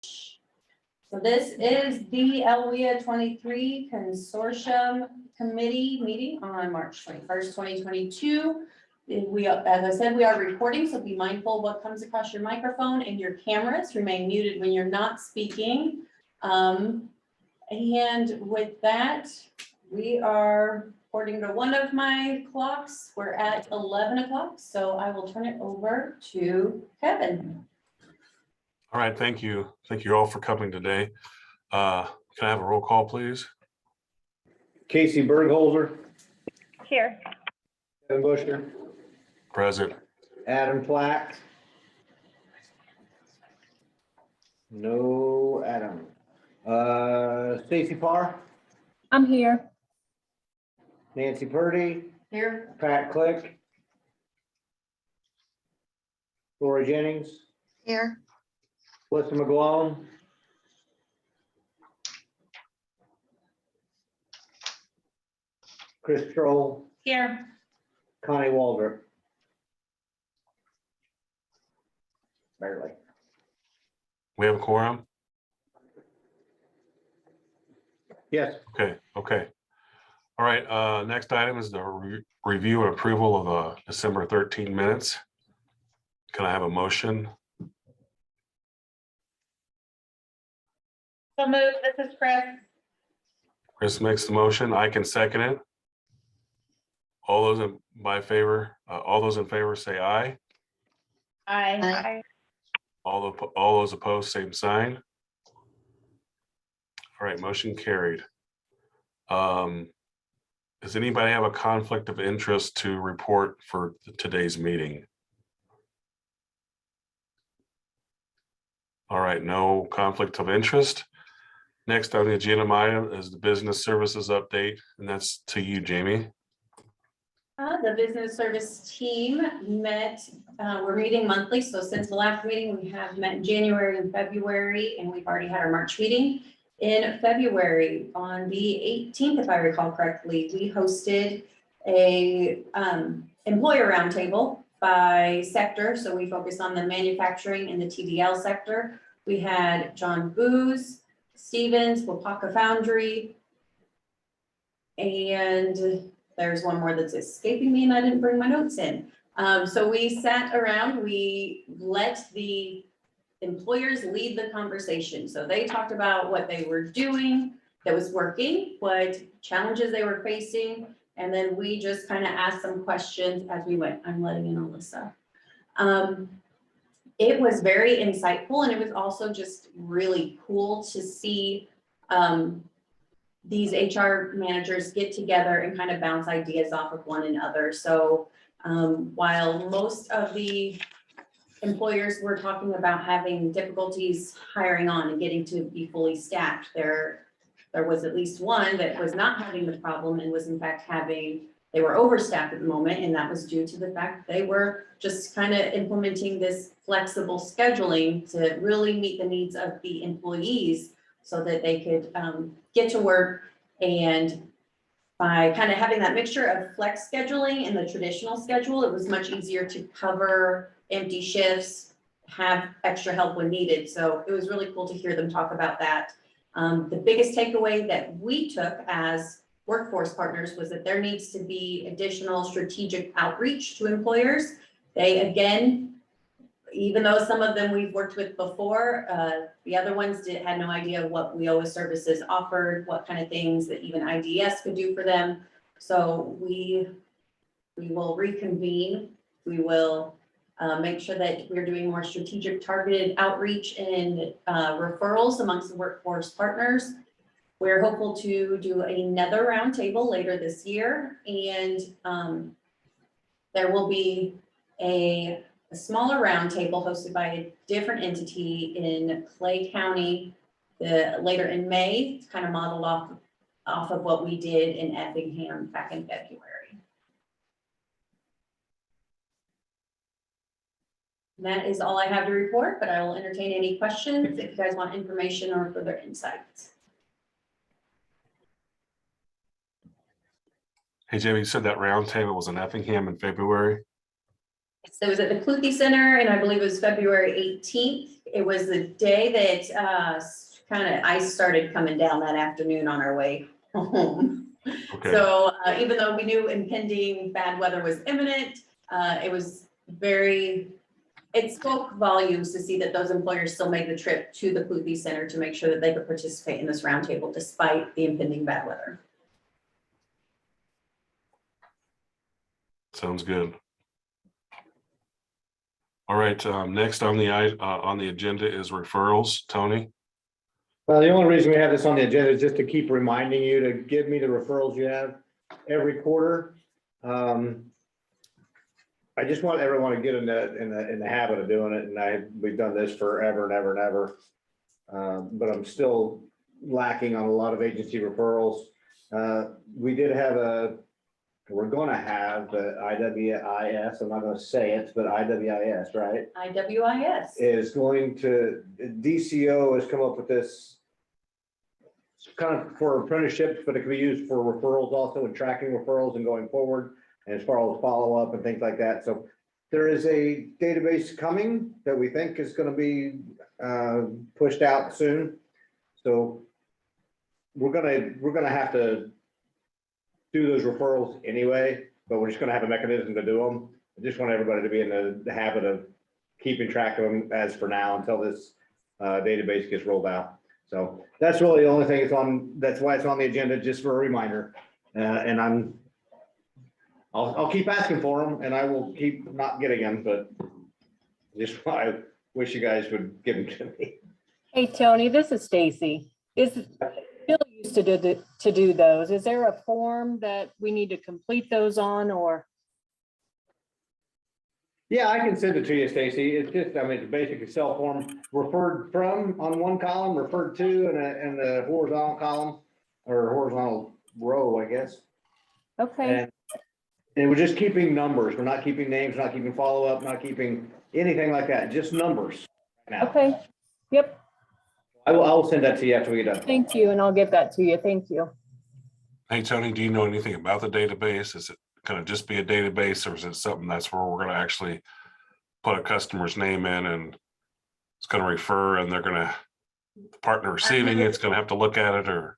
So this is the LWIA 23 Consortium Committee meeting on March 21st, 2022. As I said, we are recording, so be mindful of what comes across your microphone and your cameras. Remain muted when you're not speaking. And with that, we are, according to one of my clocks, we're at 11 o'clock. So I will turn it over to Kevin. All right, thank you. Thank you all for coming today. Can I have a roll call, please? Casey Bergholzer. Here. Kevin Bushner. Present. Adam Flack. No Adam. Stacy Parr. I'm here. Nancy Purdy. Here. Pat Click. Laura Jennings. Here. Melissa McGlone. Chris Troll. Here. Connie Walder. Barely. We have a quorum? Yes. Okay. All right, next item is the review and approval of the December 13 minutes. Can I have a motion? So move. This is Chris. Chris makes the motion. I can second it. All those in favor say aye. Aye. All those opposed, same sign. All right, motion carried. Does anybody have a conflict of interest to report for today's meeting? All right, no conflict of interest. Next on the agenda item is the business services update, and that's to you, Jamie. The business service team met, we're meeting monthly. So since the last meeting, we have met in January and February, and we've already had our March meeting. In February, on the 18th, if I recall correctly, we hosted a employer roundtable by sector. So we focused on the manufacturing and the TDL sector. We had John Booz, Stevens, Wapaka Foundry, and there's one more that's escaping me and I didn't bring my notes in. So we sat around, we let the employers lead the conversation. So they talked about what they were doing that was working, what challenges they were facing, and then we just kind of asked some questions as we went. I'm letting in Alyssa. It was very insightful, and it was also just really cool to see these HR managers get together and kind of bounce ideas off of one another. So while most of the employers were talking about having difficulties hiring on and getting to be fully staffed, there was at least one that was not having the problem and was in fact they were overstaffed at the moment, and that was due to the fact that they were just kind of implementing this flexible scheduling to really meet the needs of the employees so that they could get to work. And by kind of having that mixture of flex scheduling and the traditional schedule, it was much easier to cover empty shifts, have extra help when needed. So it was really cool to hear them talk about that. The biggest takeaway that we took as workforce partners was that there needs to be additional strategic outreach to employers. They, again, even though some of them we've worked with before, the other ones had no idea what WIOA services offered, what kind of things that even IDS could do for them. So we will reconvene. We will make sure that we're doing more strategic targeted outreach and referrals amongst the workforce partners. We're hopeful to do another roundtable later this year, and there will be a smaller roundtable hosted by a different entity in Clay County later in May. It's kind of modeled off of what we did in Effingham back in February. And that is all I have to report, but I will entertain any questions if you guys want information or further insights. Hey, Jamie, you said that roundtable was in Effingham in February? So it was at the Cluthe Center, and I believe it was February 18th. it was the day that kind of ice started coming down that afternoon on our way home. Okay, So even though we knew impending bad weather was imminent, it was it spoke volumes to see that those employers still made the trip to the Cluthie Center to make sure that they could participate in this roundtable despite the impending bad weather. sounds good. All right, next on the agenda is referrals. Tony? Well, the only reason we have this on the agenda is just to keep reminding you to give me the referrals you have every quarter. I just want everyone to get in the habit of doing it, and we've done this forever and ever and ever. But I'm still lacking on a lot of agency referrals. We're gonna have the IWIS, I'm not gonna say it, but IWIS, right? IWIS. Is going to, DCO has come up with this kind of for apprenticeships, but it can be used for referrals also, and tracking referrals and going forward, and as far as follow-up and things like that. So there is a database coming that we think is gonna be pushed out soon. So we're gonna have to do those referrals anyway, but we're just gonna have a mechanism to do them. I just want everybody to be in the habit of keeping track of them as for now until this database gets rolled out. So that's really the only thing that's why it's on the agenda, just for a reminder. And I'll keep asking for them, and I will keep not getting them, but I wish you guys would give them to me. Hey, Tony, this is Stacy. Bill used to do those. Is there a form that we need to complete those on, or? Yeah, I can send it to you, Stacy. It's just, I mean, it's basically Excel form, referred from on one column, referred to in the horizontal column, or horizontal row, I guess. Okay, And we're just keeping numbers. We're not keeping names, not keeping follow-up, not keeping anything like that, just numbers now. okay. Yep, I will send that to you after we get done. thank you, and I'll get that to you. Thank you. Hey, Tony, do you know anything about the database? Is it gonna just be a database, or is it something that's where we're gonna actually put a customer's name in and it's gonna refer, and the partner receiving it's gonna have to look at it, or?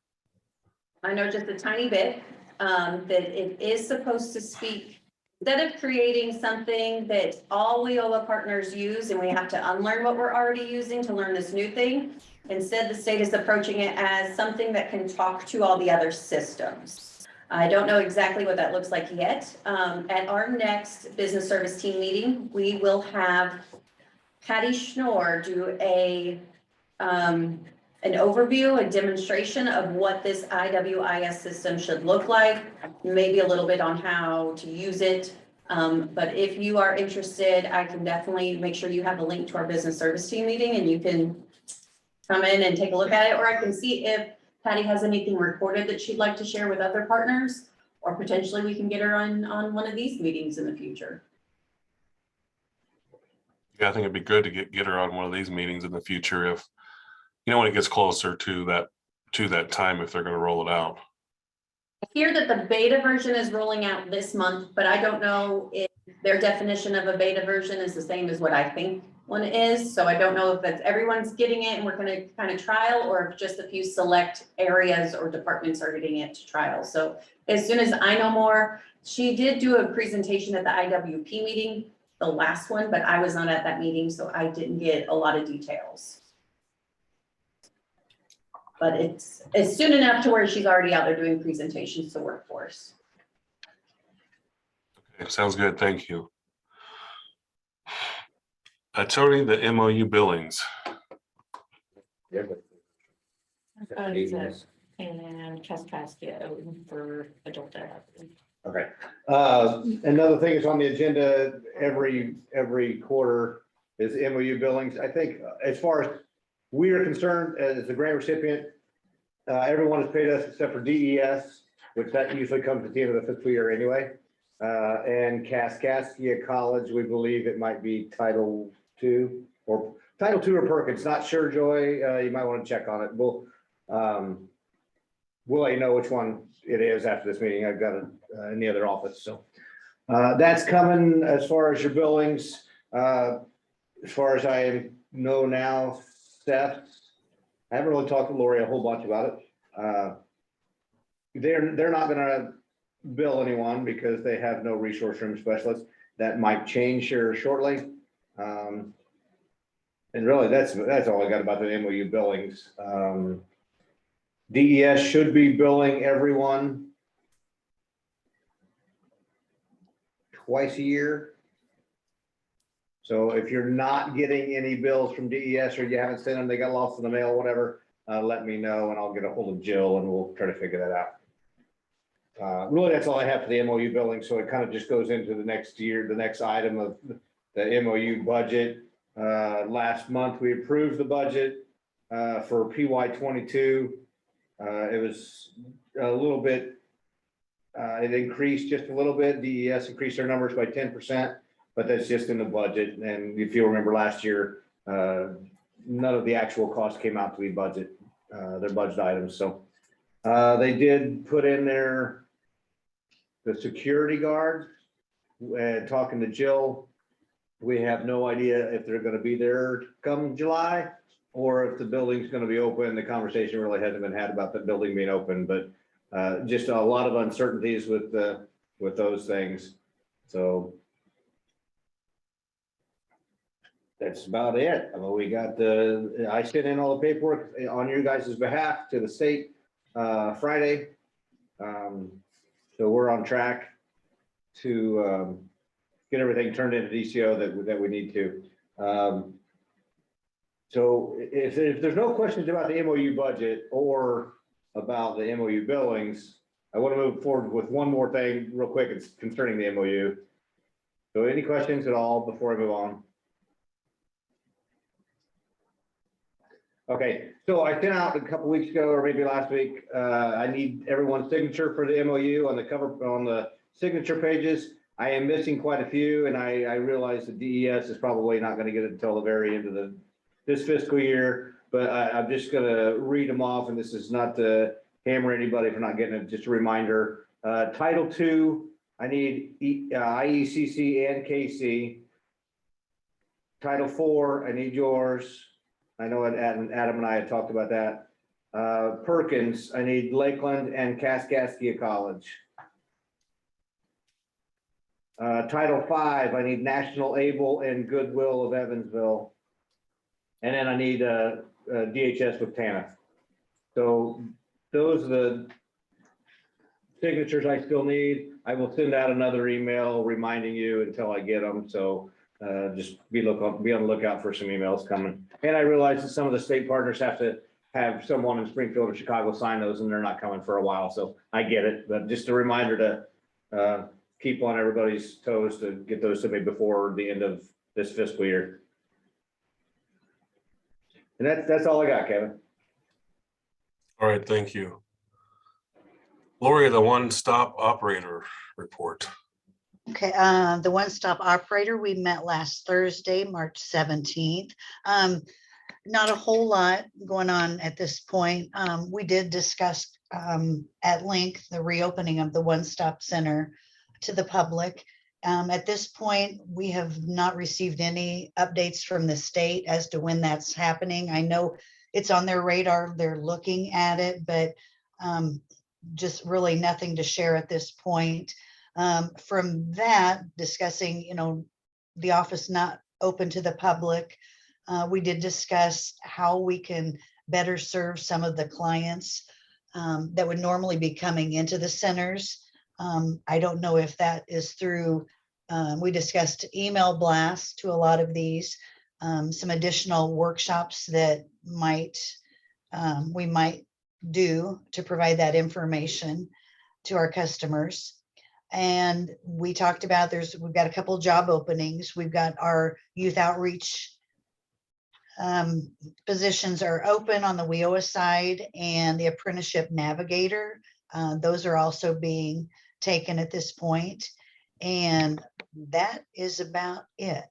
I know just a tiny bit, that it is supposed to speak, instead of creating something that all WIOA partners use and we have to unlearn what we're already using to learn this new thing. Instead, the state is approaching it as something that can talk to all the other systems. I don't know exactly what that looks like yet. At our next business service team meeting, we will have Patty Schnorr do an overview, a demonstration of what this IWIS system should look like, maybe a little bit on how to use it. But if you are interested, I can definitely make sure you have a link to our business service team meeting and you can come in and take a look at it, or I can see if Patty has anything recorded that she'd like to share with other partners, or potentially we can get her on one of these meetings in the future. Yeah, I think it'd be good to get her on one of these meetings in the future if, when it gets closer to that time, if they're gonna roll it out. I hear that the beta version is rolling out this month, but I don't know if their definition of a beta version is the same as what I think one is. So I don't know if that's everyone's getting it and we're gonna kind of trial, or if just a few select areas or departments are getting it to trial. So as soon as I know more, she did do a presentation at the IWP meeting, the last one, but I was not at that meeting, so I didn't get a lot of details. But it's soon enough to where she's already out there doing presentations to workforce. Okay, sounds good. Thank you. Tony, the MOU billings. And trespass for adult. Okay. Another thing that's on the agenda every quarter is MOU billings. I think as far as we are concerned, as a grant recipient, everyone has paid us except for DES, which that usually comes at the end of the fiscal year anyway. And Kaskaskia College, we believe it might be Title II or Perkins. Not sure, Joy. You might want to check on it. We'll let you know which one it is after this meeting. I've got it in the other office. So that's coming as far as your billings. As far as I am know now, Seth, I haven't really talked to Lori a whole bunch about it. They're not gonna bill anyone because they have no resource room specialists. That might change here shortly. And really, that's all I got about the MOU billings. DES should be billing everyone twice a year. So if you're not getting any bills from DES or you haven't sent them, they got lost in the mail, whatever, let me know and I'll get a hold of Jill and we'll try to figure that out. Really, that's all I have for the MOU billing. So it kind of just goes into the next year, the next item of the MOU budget. Last month, we approved the budget for PY22. It was a little bit, it increased just a little bit. DES increased their numbers by 10%, but that's just in the budget. And if you remember last year, none of the actual costs came out to be budget, their budget items. So they did put in there the security guards. Talking to Jill, we have no idea if they're going to be there come July or if the building's going to be open. The conversation really hasn't been had about the building being open, but just a lot of uncertainties with those things. So that's about it. I mean, we got I sent in all the paperwork on your guys' behalf to the state Friday. So we're on track to get everything turned into DCO that we need to. So if there's no questions about the MOU budget or about the MOU billings, I want to move forward with one more thing real quick. It's concerning the MOU. So any questions at all before I move on? Okay, so I sent out a couple weeks ago or maybe last week, I need everyone's signature for the MOU on the cover, on the signature pages. I am missing quite a few and I realize the DES is probably not going to get it until the very end of this fiscal year, but I'm just going to read them off, and this is not to hammer anybody for not getting it, just a reminder. Title II, I need IECC and KC. Title IV, I need yours. I know Adam and I had talked about that. Perkins, I need Lakeland and Kaskaskia College. Title V, I need National Able and Goodwill of Evansville. And then I need DHS with TANF. So those are the signatures I still need. I will send out another email reminding you until I get them. So just be on the lookout for some emails coming. And I realize that some of the state partners have to have someone in Springfield or Chicago sign those, and they're not coming for a while. So I get it, but just a reminder to keep on everybody's toes to get those to me before the end of this fiscal year. And that's all I got, Kevin. All right, thank you. Lori, the one-stop operator report. Okay, the one-stop operator, we met last Thursday, March 17th. Not a whole lot going on at this point. We did discuss at length the reopening of the one-stop center to the public. At this point, we have not received any updates from the state as to when that's happening. I know it's on their radar, they're looking at it, but just really nothing to share at this point. From that, discussing, the office not open to the public, we did discuss how we can better serve some of the clients that would normally be coming into the centers. I don't know if that is through, we discussed email blasts to a lot of these, some additional workshops that we might do to provide that information to our customers. And we talked about we've got a couple job openings. We've got our youth outreach positions are open on the WIOA side, and the apprenticeship navigator. Those are also being taken at this point. And that is about it.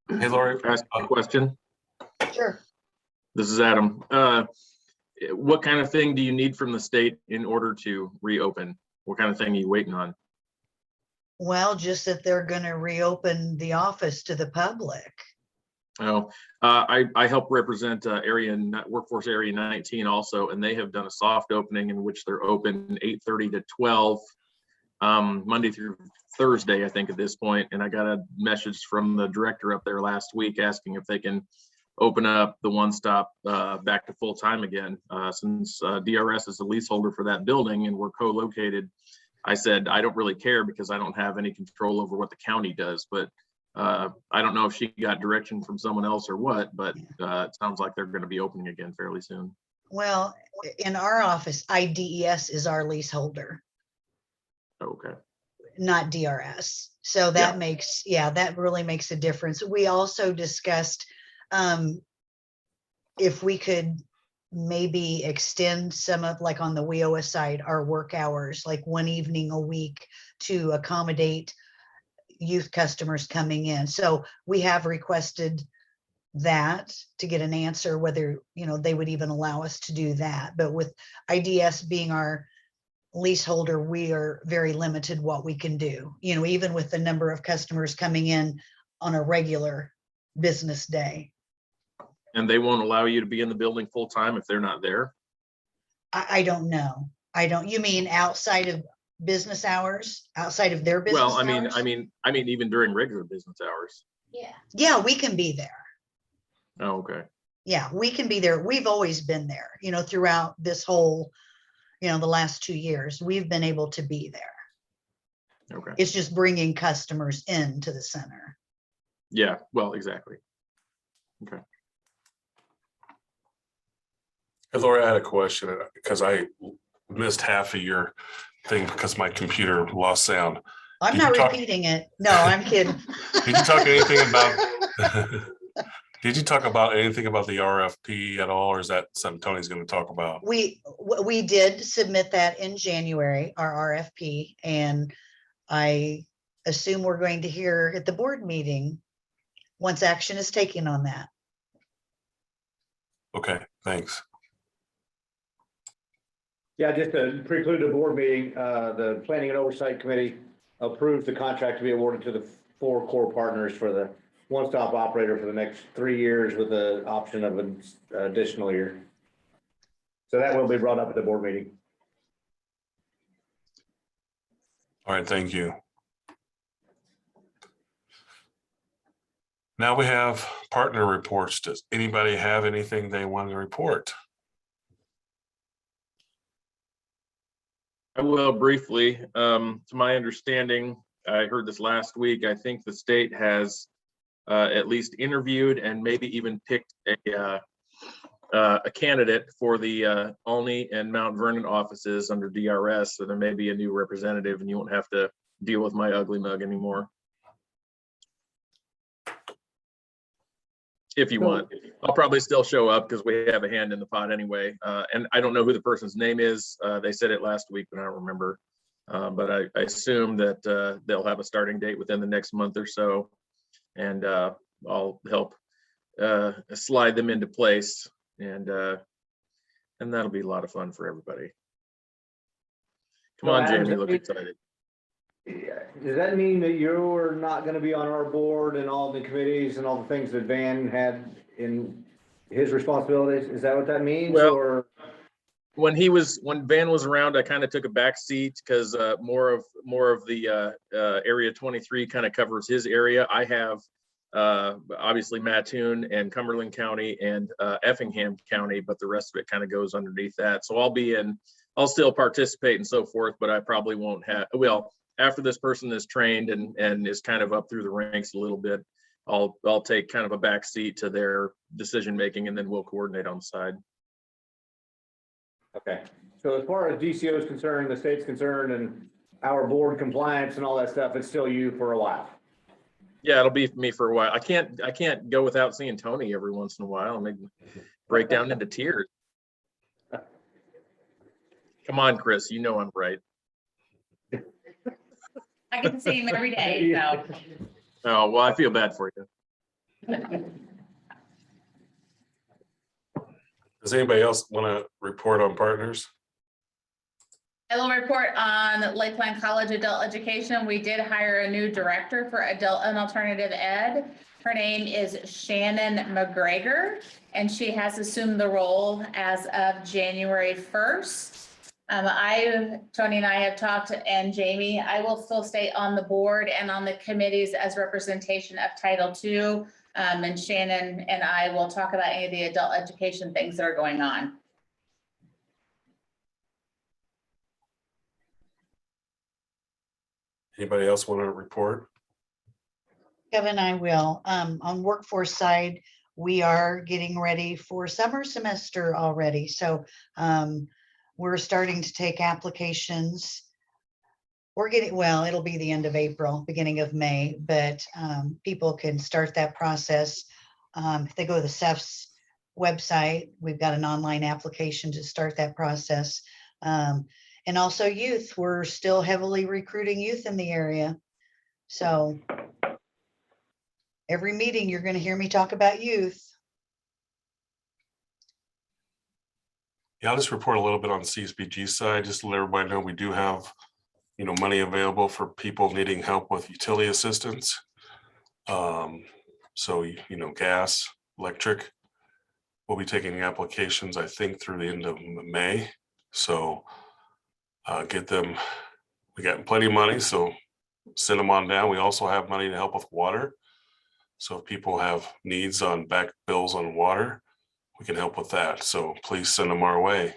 Hey, Lori. Ask a question. Sure. This is Adam. What kind of thing do you need from the state in order to reopen? What kind of thing are you waiting on? Well, just that they're going to reopen the office to the public. I help represent Workforce Area 19 also, and they have done a soft opening in which they're open 8:30 to 12, Monday through Thursday, I think at this point. And I got a message from the director up there last week asking if they can open up the one stop back to full time again. Since DRS is the leaseholder for that building and we're co-located, I said, I don't really care because I don't have any control over what the county does, but I don't know if she got direction from someone else or what, but it sounds like they're going to be opening again fairly soon. Well, in our office, IDES is our leaseholder, Okay. not DRS. So that makes, that really makes a difference. We also discussed if we could maybe extend some of, like on the WIOA side, our work hours, like one evening a week to accommodate youth customers coming in. So we have requested that to get an answer whether, they would even allow us to do that. But with IDS being our leaseholder, we are very limited what we can do, even with the number of customers coming in on a regular business day. And they won't allow you to be in the building full time if they're not there? I don't know. You mean outside of business hours, outside of their business Well, hours? I mean, even during regular business hours. Yeah, we can be there. Oh, okay. Yeah, we can be there. We've always been there, throughout this whole, the last 2 years, we've been able to be there. Okay. It's just bringing customers into the center. Yeah, well, exactly. Okay. Hey, Lori, I had a question because I missed half of your thing because my computer lost sound. I'm Did not you talk- repeating it. No, I'm kidding. Did you talk anything about? Did you talk about anything about the RFP at all, or is that something Tony's going to talk about? We did submit that in January, our RFP, and I assume we're going to hear at the board meeting once action is taken on that. Okay, thanks. Yeah, just to preclude the board meeting, the Planning and Oversight Committee approved the contract to be awarded to the 4 core partners for the one-stop operator for the next 3 years with the option of an additional year. So that will be brought up at the board meeting. All right, thank you. Now we have partner reports. Does anybody have anything they want to report? I will briefly. To my understanding, I heard this last week, I think the state has at least interviewed and maybe even picked a candidate for the Olney and Mount Vernon offices under DRS. So there may be a new representative and you won't have to deal with my ugly mug anymore. If you want, I'll probably still show up because we have a hand in the pot anyway. And I don't know who the person's name is. They said it last week, but I don't remember. But I assume that they'll have a starting date within the next month or so. And I'll help slide them into place. And that'll be a lot of fun for everybody. Come on, Jamie, look excited. Does that mean that you're not going to be on our board and all the committees and all the things that Van had in his responsibilities? Is that what that means? Well, or when Van was around, I kind of took a back seat because more of the Area 23 kind of covers his area. I have obviously Mattoon and Cumberland County and Effingham County, but the rest of it kind of goes underneath that. So I'll still participate and so forth, but I probably won't have, well, after this person is trained and is kind of up through the ranks a little bit, I'll take kind of a back seat to their decision making, and then we'll coordinate on the side. okay. So as far as DCO is concerned, the state's concerned, and our board compliance and all that stuff, it's still you for a while. Yeah, it'll be me for a while. I can't go without seeing Tony every once in a while and make me break down into tears. Come on, Chris, you know I'm right. I get to see him every day, so. Oh, well, I feel bad for you. Does anybody else want to report on partners? I will report on Lakeland College Adult Education. We did hire a new director for adult and alternative ed. Her name is Shannon McGregor, and she has assumed the role as of January 1st. Tony and I have talked, and Jamie, I will still stay on the board and on the committees as representation of Title II. And Shannon and I will talk about any of the adult education things that are going on. Anybody else want to report? Kevin, I will. On workforce side, we are getting ready for summer semester already. So we're starting to take applications. Well, it'll be the end of April, beginning of May, but people can start that process. If they go to the CEF's website, we've got an online application to start that process. And also youth, we're still heavily recruiting youth in the area. So every meeting, you're going to hear me talk about youth. Yeah, I'll just report a little bit on the CSBG side, just to let everybody know we do have, money available for people needing help with utility assistance. So, gas, electric. We'll be taking applications, I think, through the end of May. So get them, we got plenty of money, so send them on down. We also have money to help with water. So if people have needs on back bills on water, we can help with that. So please send them our way.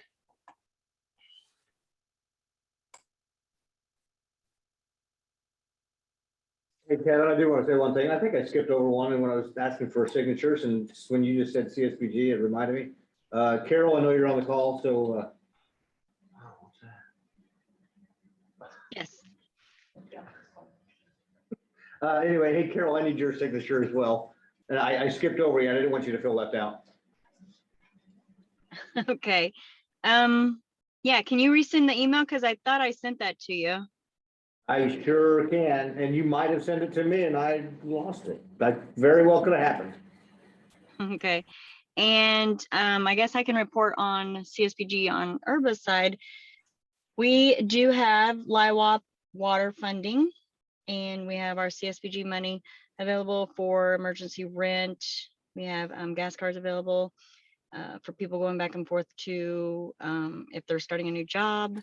Hey, Kevin, I do want to say one thing. I think I skipped over one when I was asking for signatures, and when you just said CSBG, it reminded me. Carol, I know you're on the call, so. What's that? Yes. Anyway, hey, Carol, I need your signature as well. And I skipped over you. I didn't want you to feel left out. Okay. Yeah, can you resend the email? Because I thought I sent that to you. I sure can, and you might have sent it to me and I lost it. That very well could have happened. Okay. And I guess I can report on CSPG on URBA's side. We do have LIWAP water funding, and we have our CSPG money available for emergency rent. We have gas cards available for people going back and forth to if they're starting a new job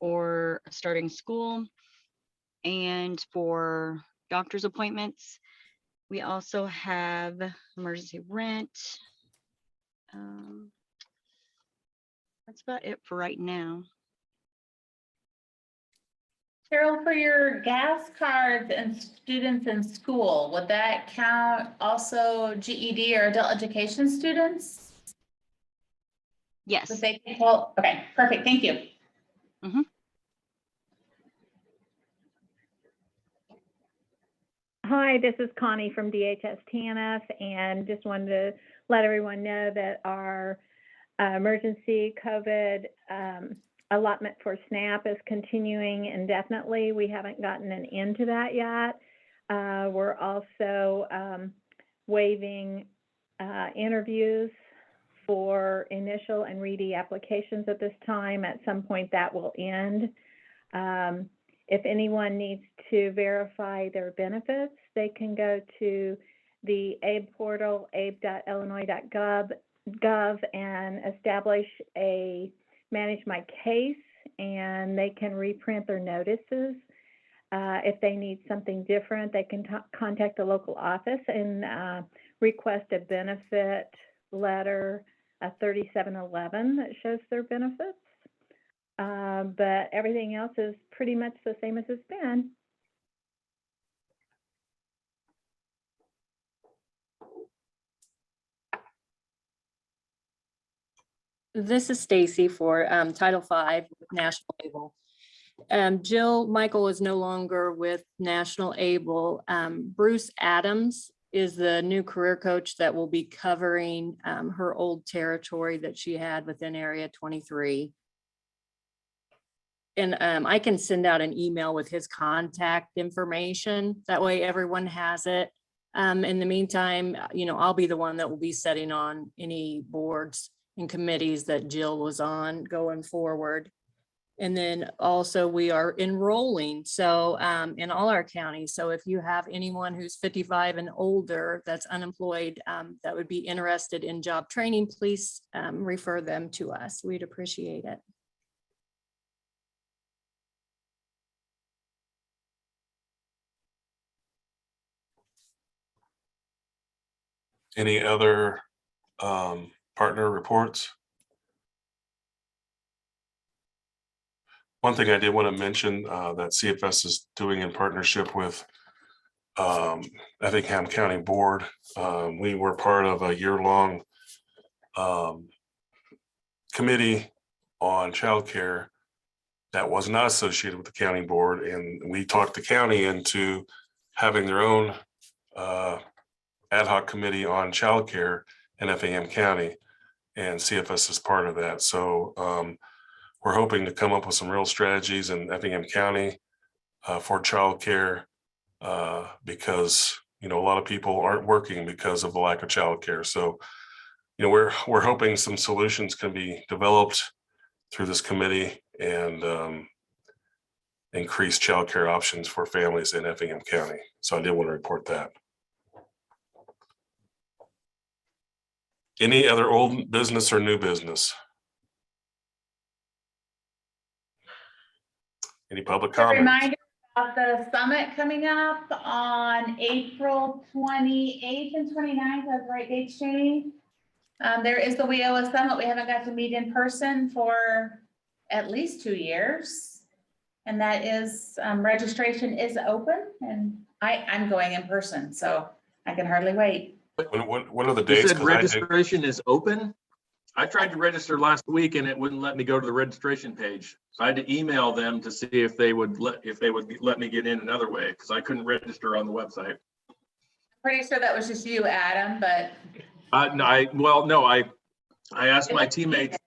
or starting school, and for doctor's appointments. We also have emergency rent. That's about it for right now. Carol, for your gas cards and students in school, would that count also GED or adult education students? Yes. Would they, well, okay, perfect, thank you. Hi, this is Connie from DHS TANF, and just wanted to let everyone know that our emergency COVID allotment for SNAP is continuing indefinitely. We haven't gotten an end to that yet. We're also waiving interviews for initial and READY applications at this time. At some point that will end. If anyone needs to verify their benefits, they can go to the ABE portal, abe.illinois.gov, and establish a Manage My Case, and they can reprint their notices. If they need something different, they can contact the local office and request a benefit letter, a 3711 that shows their benefits. But everything else is pretty much the same as it's been. This is Stacy for Title V National Able. Jill Michael is no longer with National Able. Bruce Adams is the new career coach that will be covering her old territory that she had within Area 23. And I can send out an email with his contact information. That way everyone has it. In the meantime, I'll be the one that will be setting on any boards and committees that Jill was on going forward. And then also we are enrolling, so in all our counties. So if you have anyone who's 55 and older that's unemployed, that would be interested in job training, please refer them to us. We'd appreciate it. Any other partner reports? One thing I did want to mention that CFS is doing in partnership with Effingham County Board. We were part of a year-long committee on childcare that was not associated with the county board, and we talked the county into having their own ad hoc committee on childcare in Effingham County, and CFS is part of that. So we're hoping to come up with some real strategies in Effingham County for childcare because a lot of people aren't working because of the lack of childcare. So we're hoping some solutions can be developed through this committee and increase childcare options for families in Effingham County. So I did want to report that. Any other old business or new business? Any public A comments? reminder about the summit coming up on April 28th and 29th, that's right, dates, Jamie? There is the WIOA Summit. We haven't got to meet in person for at least 2 years. And that is, registration is open, and I'm going in person, so I can hardly wait. What are the You dates? said 'Cause I did- registration is open? I tried to register last week and it wouldn't let me go to the registration page. So I had to email them to see if they would let me get in another way, because I couldn't register on the website. Pretty sure that was just you, Adam, but No, I asked my teammates,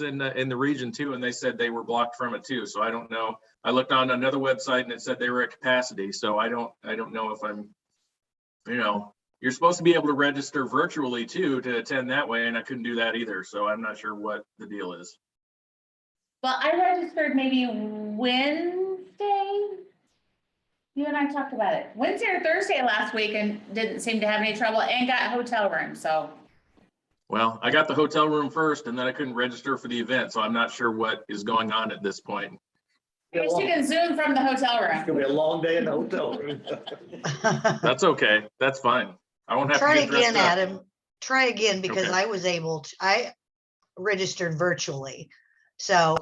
in the region too, and they said they were blocked from it too. So I don't know. I looked on another website and it said they were at capacity. So I don't know if I'm, you're supposed to be able to register virtually too to attend that way, and I couldn't do that either. So I'm not sure what the deal is. well, I registered maybe Wednesday. You and I talked about it Wednesday or Thursday last week and didn't seem to have any trouble and got a hotel room. So, Well, I got the hotel room first and then I couldn't register for the event. So I'm not sure what is going on at this point. I guess you can Zoom from the hotel It's room. gonna be a long day in the hotel room. That's okay. That's fine. I won't have to Try get dressed again, up. Adam. Try again, because Okay. I registered virtually. So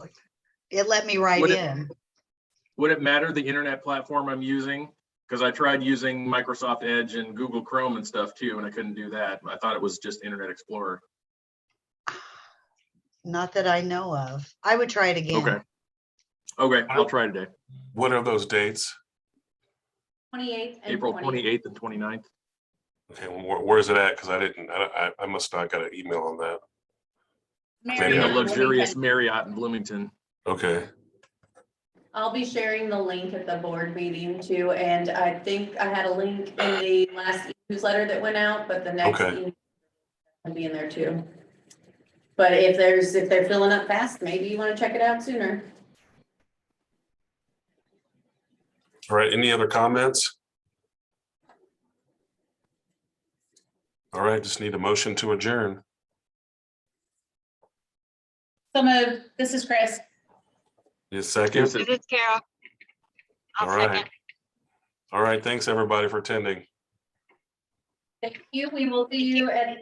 it let me right Would it- in. Would it matter the internet platform I'm using? Because I tried using Microsoft Edge and Google Chrome and stuff too, and I couldn't do that. I thought it was just Internet Explorer. Not that I know of. I would try it again. Okay. Okay, I'll try today. What are those dates? 28th and April 20th. 28th and 29th. Okay, well, where is it at? Because I must not got an email on that. In Maybe the I- luxurious Marriott in Bloomington. Okay, I'll be sharing the link at the board meeting too, and I think I had a link in the last newsletter that went out, but the next Okay. email will be in there too. But if they're filling up fast, maybe you want to check it out sooner. all right, any other comments? All right, just need a motion to adjourn. So moved. This is Chris. Need a second? This is- This is Carol. I'll All right. second. All right, thanks everybody for attending. Thank you. We will see you at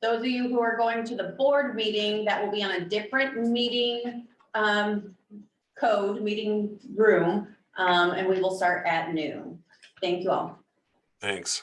those of you who are going to the board meeting, that will be on a different meeting meeting room, and we will start at noon. Thank you all. Thanks.